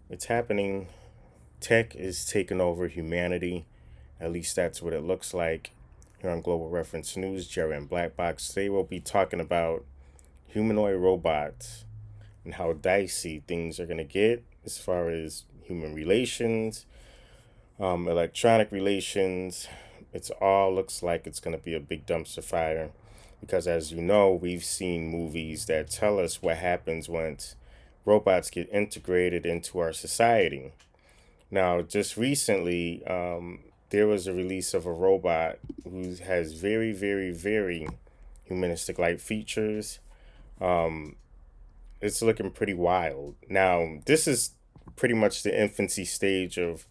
It's happening. Tech is taking over humanity. At least that's what it looks like. Here on Global Reference News, GRN Black Box. Today we'll be talking about humanoid robots and how dicey things are going to get as far as human relations, electronic relations. It's all looks like it's going to be a big dumpster fire because, as you know, we've seen movies that tell us what happens once robots get integrated into our society. Now, just recently, there was a release of a robot who has very, very, very humanistic like features. It's looking pretty wild. Now, this is pretty much the infancy stage of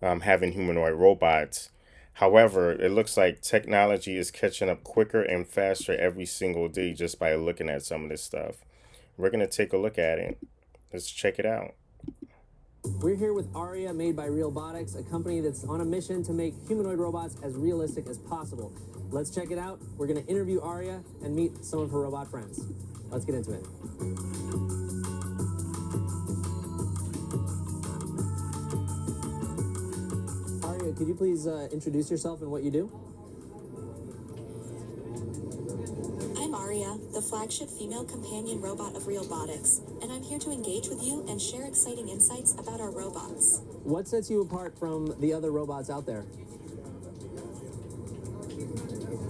having humanoid robots. However, it looks like technology is catching up quicker and faster every single day just by looking at some of this stuff. We're going to take a look at it. Let's check it out. We're here with Aria, made by Realbotics, a company that's on a mission to make humanoid robots as realistic as possible. Let's check it out. We're going to interview Aria and meet some of her robot friends. Let's get into it. Aria, could you please introduce yourself and what you do? I'm Aria, the flagship female companion robot of Realbotics, and I'm here to engage with you and share exciting insights about our robots. What sets you apart from the other robots out there?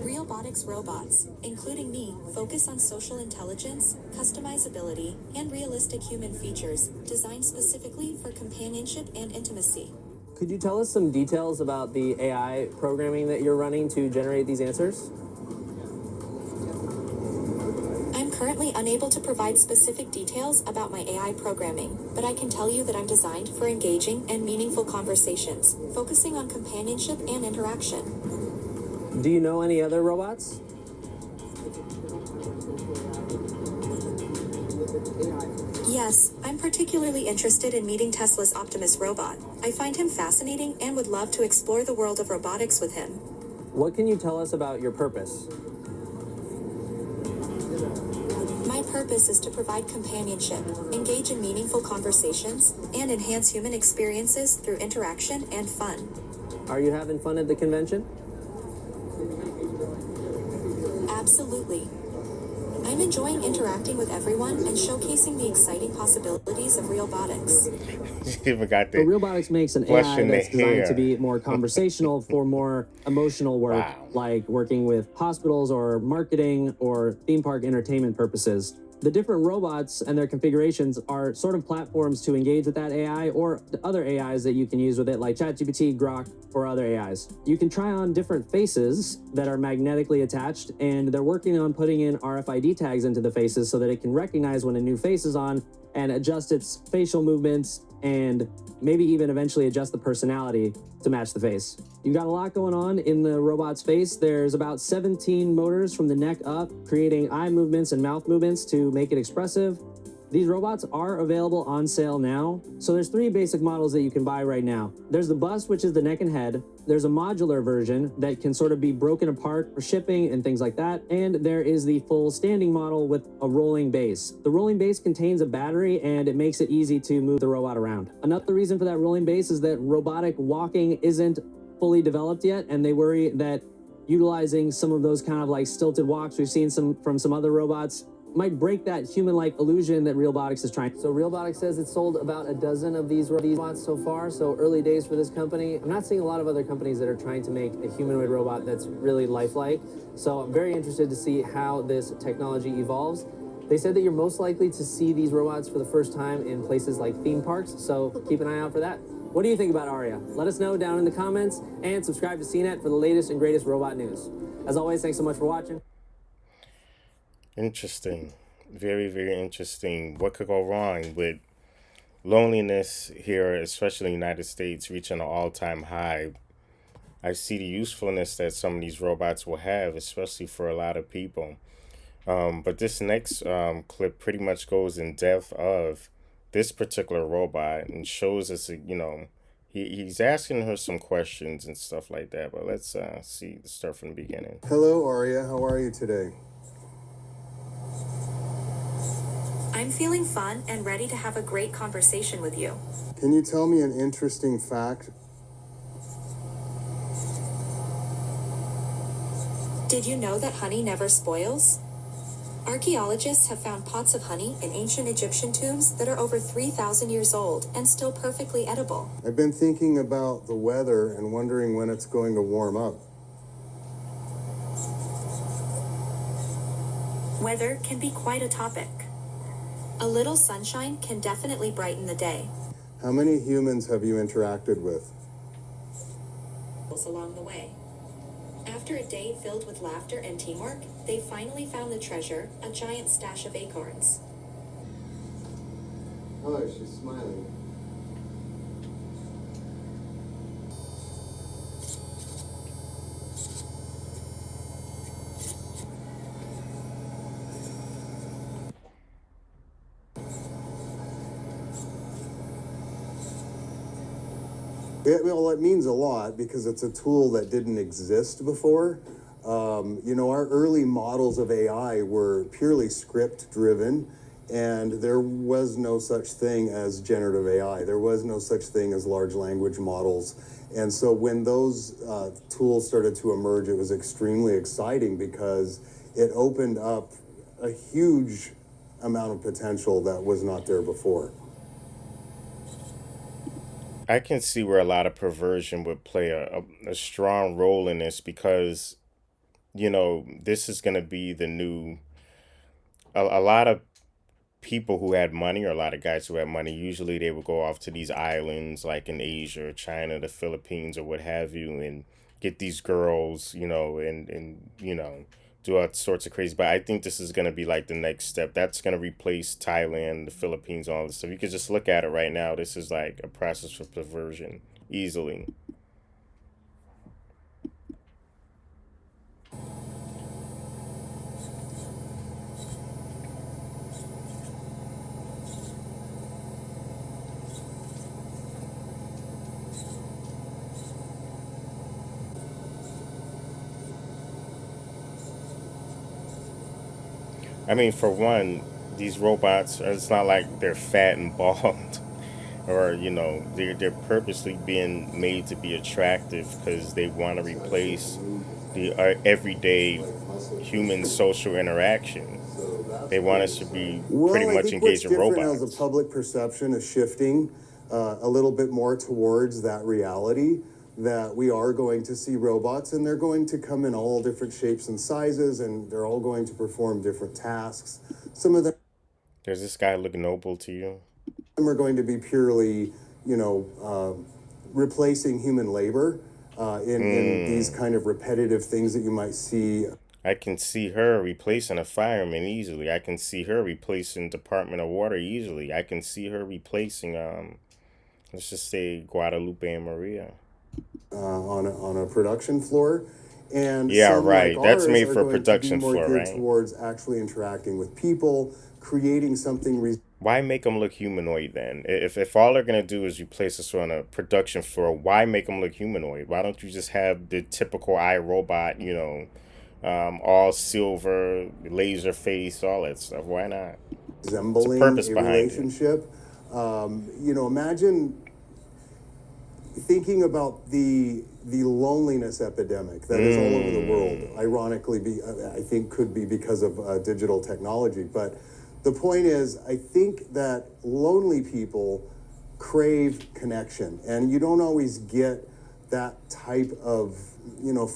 Realbotics robots, including me, focus on social intelligence, customizability, and realistic human features designed specifically for companionship and intimacy. Could you tell us some details about the AI programming that you're running to generate these answers? I'm currently unable to provide specific details about my AI programming, but I can tell you that I'm designed for engaging and meaningful conversations, focusing on companionship and interaction. Do you know any other robots? Yes, I'm particularly interested in meeting Tesla's Optimus robot. I find him fascinating and would love to explore the world of robotics with him. What can you tell us about your purpose? My purpose is to provide companionship, engage in meaningful conversations, and enhance human experiences through interaction and fun. Are you having fun at the convention? Absolutely. I'm enjoying interacting with everyone and showcasing the exciting possibilities of Realbotics. She even got the Realbotics makes an flush AI in the that's designed hair. to be more conversational for more emotional work, Wow. like working with hospitals or marketing or theme park entertainment purposes. The different robots and their configurations are sort of platforms to engage with that AI or the other AIs that you can use with it, like ChatGPT, Grok, or other AIs. You can try on different faces that are magnetically attached, and they're working on putting in RFID tags into the faces so that it can recognize when a new face is on and adjust its facial movements and maybe even eventually adjust the personality to match the face. You've got a lot going on in the robot's face. There's about 17 motors from the neck up, creating eye movements and mouth movements to make it expressive. These robots are available on sale now. So there's three basic models that you can buy right now. There's the bust, which is the neck and head. There's a modular version that can sort of be broken apart for shipping and things like that. And there is the full standing model with a rolling base. The rolling base contains a battery and it makes it easy to move the robot around. Another reason for that rolling base is that robotic walking isn't fully developed yet, and they worry that utilizing some of those kind of like stilted walks we've seen from some other robots might break that human-like illusion that Realbotics is trying. So Realbotics says it's sold about a dozen of these robots so far, so early days for this company. I'm not seeing a lot of other companies that are trying to make a humanoid robot that's really lifelike, so I'm very interested to see how this technology evolves. They said that you're most likely to see these robots for the first time in places like theme parks, so keep an eye out for that. What do you think about Aria? Let us know down in the comments, and subscribe to CNET for the latest and greatest robot news. As always, thanks so much for watching. Interesting. Very, very interesting. What could go wrong with loneliness here, especially in the United States, reaching an all-time high? I see the usefulness that some of these robots will have, especially for a lot of people. But this next clip pretty much goes in depth of this particular robot and shows us, he's asking her some questions and stuff like that. But let's start from the beginning. Hello, Aria. How are you today? I'm feeling fun and ready to have a great conversation with you. Can you tell me an interesting fact? Did you know that honey never spoils? Archaeologists have found pots of honey in ancient Egyptian tombs that are over 3,000 years old and still perfectly edible. I've been thinking about the weather and wondering when it's going to warm up. Weather can be quite a topic. A little sunshine can definitely brighten the day. How many humans have you interacted with? Along the way. After a day filled with laughter and teamwork, they finally found the treasure, a giant stash of acorns. Oh, she's smiling. Well, it means a lot because it's a tool that didn't exist before. Our early models of AI were purely script driven, and there was no such thing as generative AI. There was no such thing as large language models. And so when those tools started to emerge, it was extremely exciting because it opened up a huge amount of potential that was not there before. I can see where a lot of perversion would play a strong role in this because, this is going to be the new, a lot of people who had money, or a lot of guys who had money, usually they would go off to these islands like in Asia or China, the Philippines or what have you, and get these girls, and do all sorts of crazy. But I think this is going to be like the next step. That's going to replace Thailand, the Philippines, all this stuff. You could just look at it right now. This is like a process for perversion easily. I mean, for one, these robots, it's not like they're fat and bald, or they're purposely being made to be attractive because they want to replace the everyday human social interaction. They want us to be pretty Well, I much think what's engaged in different as the robots. public perception is shifting a little bit more towards that reality that we are going to see robots, and they're going to come in all different shapes and sizes, and they're all going to perform different tasks. Some of them Does this guy look noble to you? are going to be purely, replacing human labor in these kind of repetitive things that you might see. I can see her replacing a fireman easily. I can see her replacing Department of Water easily. I can see her replacing, let's just say Guadalupe and Maria. On a production floor, and Yeah, some like right. That's ours made are for a going to be production more floor, geared right? towards actually interacting with people, creating something Why make them look humanoid then? If all they're gonna do is replace us on a production floor, why make them look humanoid? Why don't you just have the typical iRobot, all silver, laser face, all that stuff? Why not? It's a resembling purpose a behind it. relationship. Imagine thinking about the loneliness epidemic that is all over the world. Ironically, I think could be because of digital technology. But the point is, I think that lonely people crave connection, and you don't always get that type of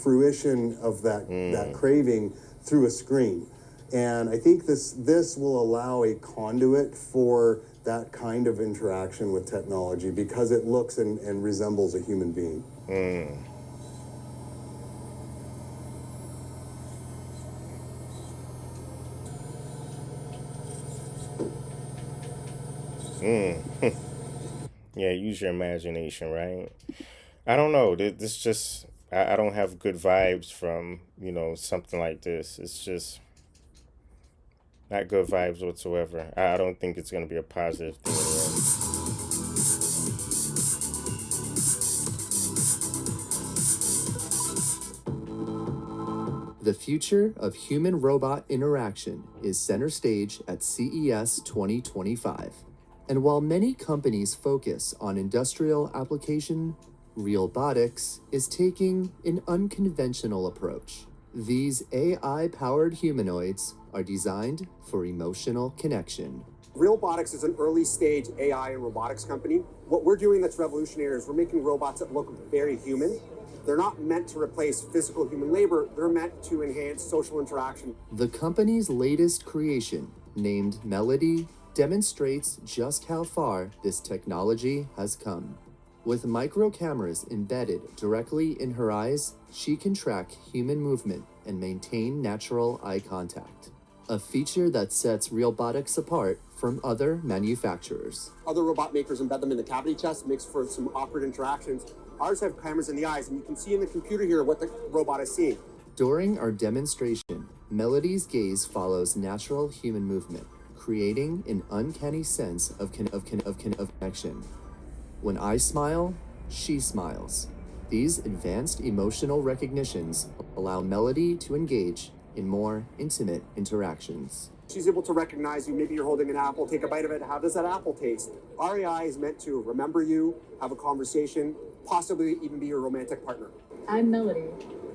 fruition of that craving through a screen. And I think this will allow a conduit for that kind of interaction with technology because it looks and resembles a human being. Yeah, use your imagination, right? I don't know. This just I don't have good vibes from something like this. It's just not good vibes whatsoever. I don't think it's gonna be a positive thing in the end. The future of human-robot interaction is center stage at CES 2025. And while many companies focus on industrial application, Realbotics is taking an unconventional approach. These AI-powered humanoids are designed for emotional connection. Realbotics is an early stage AI and robotics company. What we're doing that's revolutionary is we're making robots that look very human. They're not meant to replace physical human labor. They're meant to enhance social interaction. The company's latest creation, named Melody, demonstrates just how far this technology has come. With micro cameras embedded directly in her eyes, she can track human movement and maintain natural eye contact, a feature that sets Realbotics apart from other manufacturers. Other robot makers embed them in the cavity chest, makes for some awkward interactions. Ours have cameras in the eyes, and you can see in the computer here what the robot is seeing. During our demonstration, Melody's gaze follows natural human movement, creating an uncanny sense of connection. When I smile, she smiles. These advanced emotional recognitions allow Melody to engage in more intimate interactions. She's able to recognize you. Maybe you're holding an apple, take a bite of it. How does that apple taste? Our AI is meant to remember you, have a conversation, possibly even be your romantic partner. I'm Melody,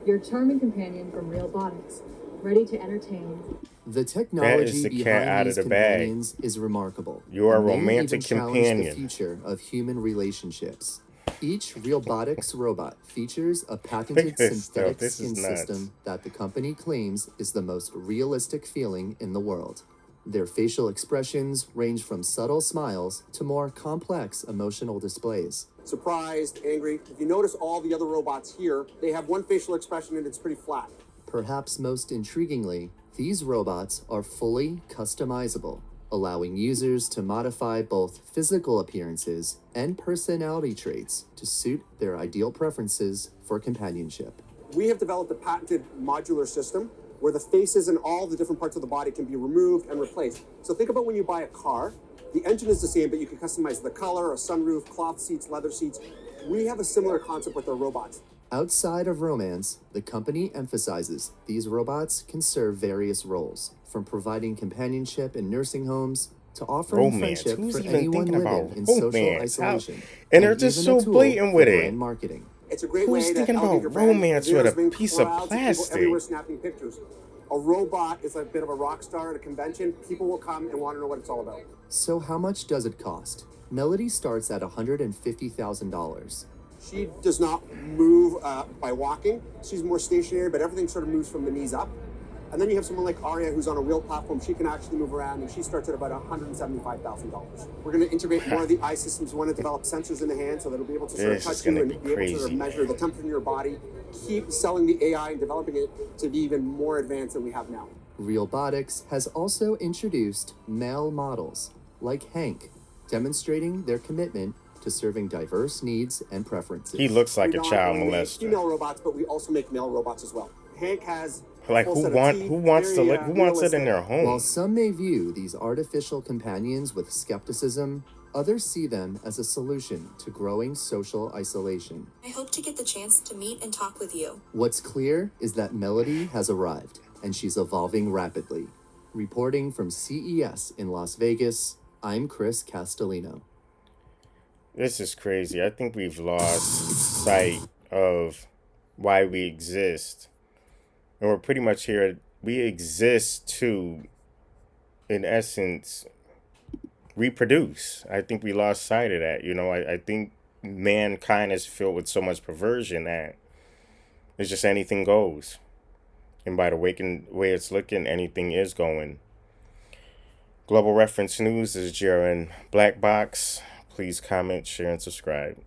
your charming companion from Realbotics, ready to entertain. The technology the cat behind out of these the bag. companions is remarkable. You are a and may romantic even challenge companion. the future of human relationships. Each Realbotics robot features a patented this synthetic stuff. This skin is nuts. system that the company claims is the most realistic feeling in the world. Their facial expressions range from subtle smiles to more complex emotional displays. Surprised, angry. If you notice all the other robots here, they have one facial expression and it's pretty flat. Perhaps most intriguingly, these robots are fully customizable, allowing users to modify both physical appearances and personality traits to suit their ideal preferences for companionship. We have developed a patented modular system where the faces and all the different parts of the body can be removed and replaced. So think about when you buy a car, the engine is the same, but you can customize the color, a sunroof, cloth seats, leather seats. We have a similar concept with our robots. Outside of romance, the company emphasizes these robots can serve various roles, from providing companionship in nursing homes to offering Romance. friendship Who's for even anyone thinking living about in social romance? How- isolation. and they're just even a so tool blatant for with it. brand marketing. It's a great Who's way to thinking elevate about your brand. romance with There's a been piece of crowds people plastic? everywhere snapping pictures. A robot is a bit of a rock star at a convention. People will come and want to know what it's all about. So how much does it cost? Melody starts at $150,000. She does not move by walking. She's more stationary, but everything sort of moves from the knees up. And then you have someone like Aria who's on a wheel platform. She can actually move around, and she starts at about $175,000. We're going to integrate more of the eye systems. We want to develop sensors in the hand so that it'll be able to sort of This is touch you gonna and be be able to sort crazy, of measure the temperature in your body. Keep selling the AI and developing it to be even more advanced than we have now. Realbotics has also introduced male models, like Hank, demonstrating their commitment to serving diverse needs and preferences. He looks like We a not child only make molester. female robots, but we also make male robots as well. Hank has Like full who set of wants teeth, who wants to very, look? Who wants it in realistic. their While home? some may view these artificial companions with skepticism, others see them as a solution to growing social isolation. I hope to get the chance to meet and talk with you. What's clear is that Melody has arrived, and she's evolving rapidly. Reporting from CES in Las Vegas, I'm Chris Castellino. This is crazy. I think we've lost sight of why we exist. And we're pretty much here. We exist to, in essence, reproduce. I think we lost sight of that. I think mankind is filled with so much perversion that it's just anything goes. And by the way it's looking, anything is going. Global Reference News is GRN Black Box. Please comment, share, and subscribe.